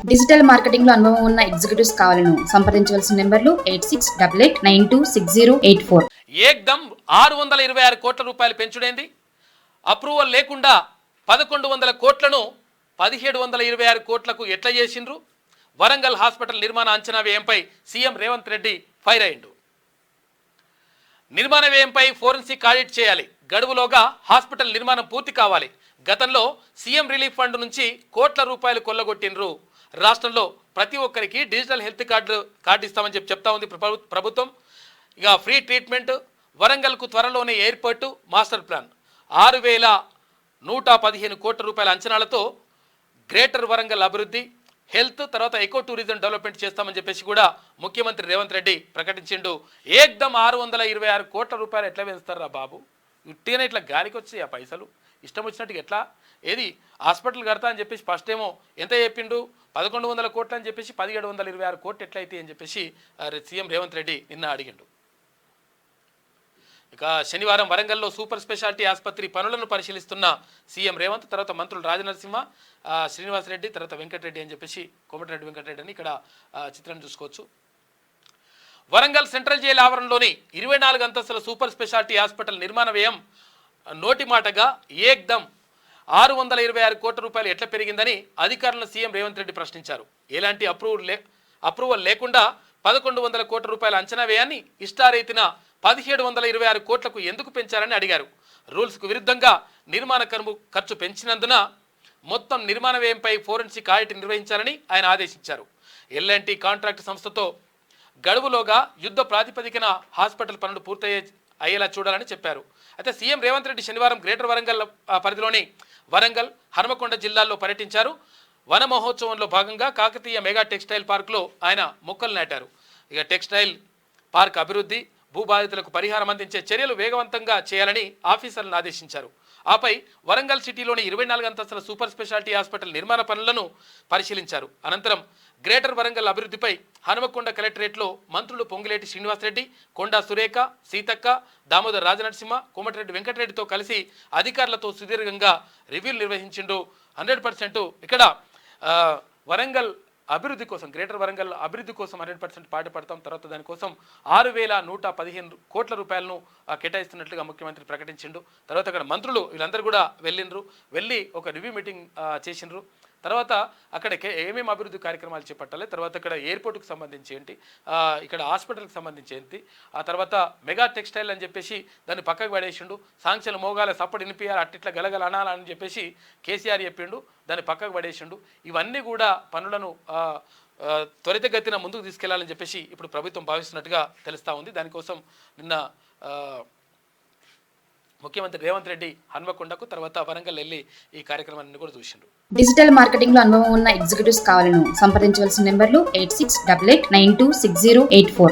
Digital marketing లో అనుభవం ఉన్న ఎగ్జిక్యూటివ్స్ కావాలను సంప్రదించవలసిన నెంబర్లు 8688926084. ఏక్దమ్ 626 కోట్ల రూపాయలు పెంచుడైంది. అప్రూవల్ లేకుండా 1100 కోట్లను 1726 కోట్లకు ఎట్లా చేసిండ్రు? వరంగల్ హాస్పిటల్ నిర్మాణ అంచనా వ్యయంపై సీఎం రేవంత్ రెడ్డి ఫైర్ అయ్యిండు. నిర్మాణ వ్యయంపై ఫోరెన్సిక్ ఆడిట్ చేయాలి, గడువులోగా హాస్పిటల్ నిర్మాణం పూర్తి కావాలి. గతంలో సీఎం రిలీఫ్ ఫండ్ నుంచి కోట్ల రూపాయలు కొల్లగొట్టిండ్రు. రాష్ట్రంలో ప్రతి ఒక్కరికి డిజిటల్ హెల్త్ కార్డు ఇస్తామని చెప్తా ఉంది ప్రభుత్వం. ఇక ఫ్రీ ట్రీట్మెంట్, వరంగల్కు త్వరలోనే ఎయిర్పోర్టు, మాస్టర్ ప్లాన్, 6115 కోట్ల రూపాయల అంచనాలతో గ్రేటర్ వరంగల్ అభివృద్ధి, హెల్త్, తర్వాత ఎకో టూరిజం డెవలప్మెంట్ చేస్తామని చెప్పేసి కూడా ముఖ్యమంత్రి రేవంత్ రెడ్డి ప్రకటించిండు. ఏక్దమ్ 626 కోట్ల రూపాయలు ఎట్లా పెంచుతారా బాబు? ఉట్టిగానే ఇట్లా గాలికి వచ్చి ఆ పైసలు ఇష్టం వచ్చినట్టుగా ఎట్లా? ఏది హాస్పిటల్ కడతా అని చెప్పేసి ఫస్ట్ ఏమో ఎంత చెప్పిండు? 1100 కోట్లు అని చెప్పేసి 1726 కోట్లు ఎట్లయితే అని చెప్పేసి సీఎం రేవంత్ రెడ్డి నిన్న అడిగిండు. ఇక శనివారం వరంగల్లో సూపర్ స్పెషాలిటీ ఆసుపత్రి పనులను పరిశీలిస్తున్న సీఎం రేవంత్, తర్వాత మంత్రులు రాజనరసింహ, శ్రీనివాసరెడ్డి, తర్వాత వెంకటరెడ్డి అని చెప్పేసి కోమటిరెడ్డి వెంకటరెడ్డి అని ఇక్కడ చిత్రాన్ని చూసుకోవచ్చు. వరంగల్ సెంట్రల్ జైలు ఆవరణలోని 24 అంతస్తుల సూపర్ స్పెషాలిటీ హాస్పిటల్ నిర్మాణ వ్యయం నోటి మాటగా ఏక్దమ్ 626 కోట్ల రూపాయలు ఎట్లా పెరిగిందని అధికారులను సీఎం రేవంత్ రెడ్డి ప్రశ్నించారు. ఎలాంటి అప్రూవల్ లేకుండా 1100 కోట్ల రూపాయల అంచనా వ్యయాన్ని ఇష్టారీతిన 1726 కోట్లకు ఎందుకు పెంచారని అడిగారు. రూల్స్కు విరుద్ధంగా నిర్మాణ ఖర్చు పెంచినందున మొత్తం నిర్మాణ వ్యయంపై ఫోరెన్సిక్ ఆడిట్ నిర్వహించాలని ఆయన ఆదేశించారు. ఎల్ఎన్టీ కాంట్రాక్ట్ సంస్థతో గడువులోగా యుద్ధ ప్రాతిపదికన హాస్పిటల్ పనులు అయ్యేలా చూడాలని చెప్పారు. అయితే సీఎం రేవంత్ రెడ్డి శనివారం గ్రేటర్ వరంగల్ పరిధిలోని వరంగల్, హన్మకొండ జిల్లాల్లో పర్యటించారు. వన మహోత్సవంలో భాగంగా కాకతీయ మెగా టెక్స్టైల్ పార్క్లో ఆయన మొక్కలు నాటారు. ఇక టెక్స్టైల్ పార్క్ అభివృద్ధి, భూబాధితులకు పరిహారం అందించే చర్యలు వేగవంతంగా చేయాలని ఆఫీసర్లను ఆదేశించారు. ఆపై వరంగల్ సిటీలోని 24 అంతస్తుల సూపర్ స్పెషాలిటీ హాస్పిటల్ నిర్మాణ పనులను పరిశీలించారు. అనంతరం గ్రేటర్ వరంగల్ అభివృద్ధిపై హనుమకొండ కలెక్టరేట్లో మంత్రులు పొంగిలేటి శ్రీనివాసరెడ్డి, కొండా సురేఖ, సీతక్క, దామోదర్ రాజనరసింహ, కోమటిరెడ్డి వెంకటరెడ్డితో కలిసి అధికారులతో సుదీర్ఘంగా రివ్యూలు నిర్వహించిండు. 100% ఇక్కడ వరంగల్ అభివృద్ధి కోసం, గ్రేటర్ వరంగల్ అభివృద్ధి కోసం 100% పాటుపడతాం. తర్వాత దానికోసం 6115 కోట్ల రూపాయలను కేటాయిస్తున్నట్లుగా ముఖ్యమంత్రి ప్రకటించిండు. తర్వాత అక్కడ మంత్రులు వీళ్ళందరూ కూడా వెళ్ళి ఒక రివ్యూ మీటింగ్ చేసిండ్రు. తర్వాత అక్కడ ఏమేమి అభివృద్ధి కార్యక్రమాలు చేపట్టాలి, తర్వాత ఇక్కడ ఎయిర్పోర్ట్కి సంబంధించి ఏంటి, ఇక్కడ హాస్పిటల్కి సంబంధించి ఏంటి, ఆ తర్వాత మెగా టెక్స్టైల్ అని చెప్పేసి దాన్ని పక్కకు పడేసిండు. సాంక్షలు మోగాల సప్పటి నింపియాలి, అట్టిట్లా గలగల అనాలని చెప్పేసి కేసీఆర్ చెప్పిండు, దాన్ని పక్కకు పడేసిండు. ఇవన్నీ కూడా పనులను త్వరితగతిన ముందుకు తీసుకెళ్లాలని చెప్పేసి ఇప్పుడు ప్రభుత్వం భావిస్తున్నట్టుగా తెలుస్తూ ఉంది. దానికోసం నిన్న ముఖ్యమంత్రి రేవంత్ రెడ్డి హన్మకొండకు, తర్వాత వరంగల్ వెళ్ళి ఈ కార్యక్రమాన్ని కూడా చూసిండ్రు. డిజిటల్ మార్కెటింగ్ లో అనుభవం ఉన్న ఎగ్జిక్యూటివ్స్ కావాలను సంప్రదించవలసిన నెంబర్లు 8688926084.